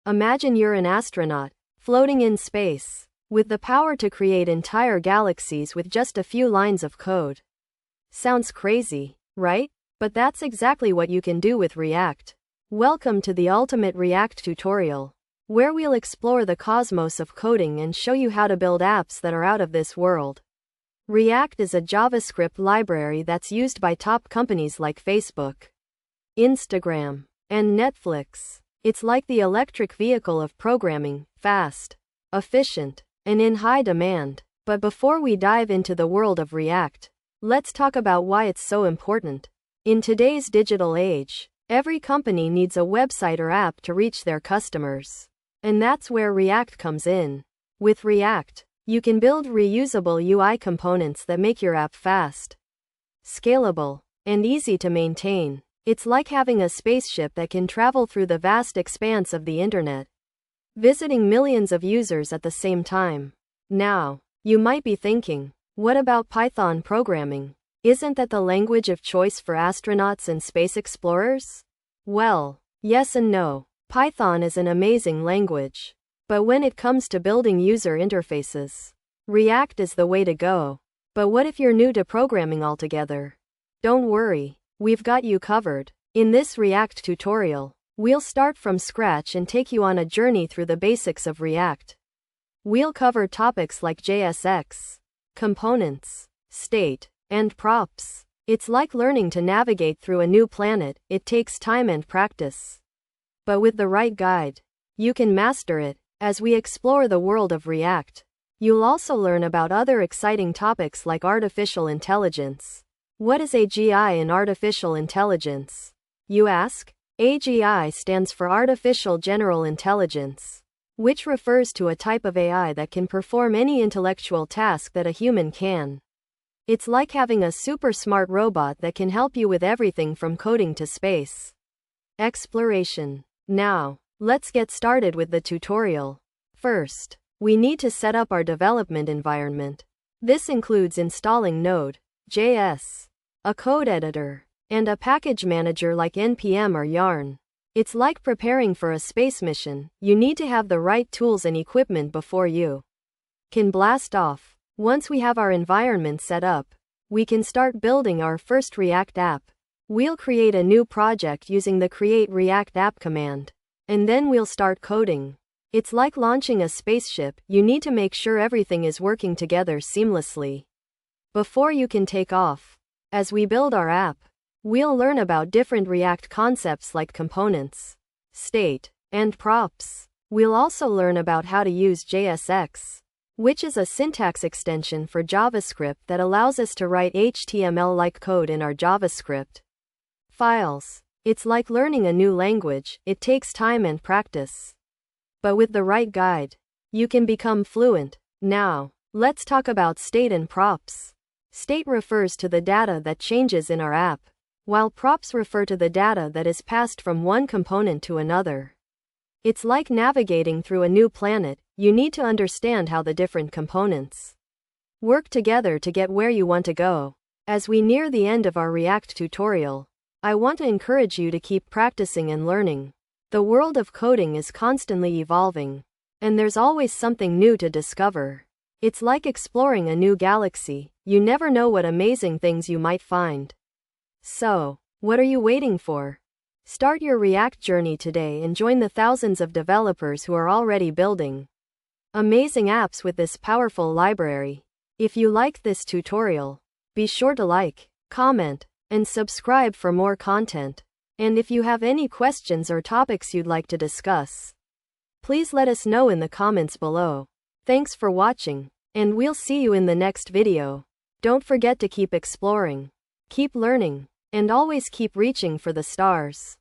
Imagine you're an astronaut, floating in space, with the power to create entire galaxies with just a few lines of code. Sounds crazy, right? But that's exactly what you can do with React. Welcome to the ultimate React tutorial, where we'll explore the cosmos of coding and show you how to build apps that are out of this world. React is a JavaScript library that's used by top companies like Facebook, Instagram, and Netflix. It's like the electric vehicle of programming, fast, efficient, and in high demand. But before we dive into the world of React, let's talk about why it's so important. In today's digital age, every company needs a website or app to reach their customers. And that's where React comes in. With React, you can build reusable UI components that make your app fast, scalable, and easy to maintain. It's like having a spaceship that can travel through the vast expanse of the internet, visiting millions of users at the same time. Now, you might be thinking, what about Python programming? Isn't that the language of choice for astronauts and space explorers? Well, yes and no. Python is an amazing language. But when it comes to building user interfaces, React is the way to go. But what if you're new to programming altogether? Don't worry, we've got you covered. In this React tutorial, we'll start from scratch and take you on a journey through the basics of React. We'll cover topics like JSX, components, state, and props. It's like learning to navigate through a new planet. It takes time and practice. But with the right guide, you can master it. As we explore the world of React, you'll also learn about other exciting topics like artificial intelligence. What is AGI in artificial intelligence? You ask? AGI stands for Artificial General Intelligence, which refers to a type of AI that can perform any intellectual task that a human can. It's like having a super smart robot that can help you with everything from coding to space exploration. Now, let's get started with the tutorial. First, we need to set up our development environment. This includes installing Node.js, a code editor, and a package manager like NPM or Yarn. It's like preparing for a space mission. You need to have the right tools and equipment before you can blast off. Once we have our environment set up, we can start building our first React app. We'll create a new project using the Create React App command, and then we'll start coding. It's like launching a spaceship. You need to make sure everything is working together seamlessly before you can take off. As we build our app, we'll learn about different React concepts like components, state, and props. We'll also learn about how to use JSX, which is a syntax extension for JavaScript that allows us to write HTML-like code in our JavaScript files. It's like learning a new language. It takes time and practice. But with the right guide, you can become fluent. Now, let's talk about state and props. State refers to the data that changes in our app, while props refer to the data that is passed from one component to another. It's like navigating through a new planet. You need to understand how the different components work together to get where you want to go. As we near the end of our React tutorial, I want to encourage you to keep practicing and learning. The world of coding is constantly evolving, and there's always something new to discover. It's like exploring a new galaxy. You never know what amazing things you might find. So, what are you waiting for? Start your React journey today and join the thousands of developers who are already building amazing apps with this powerful library. If you liked this tutorial, be sure to like, comment, and subscribe for more content. And if you have any questions or topics you'd like to discuss, please let us know in the comments below. Thanks for watching, and we'll see you in the next video. Don't forget to keep exploring, keep learning, and always keep reaching for the stars.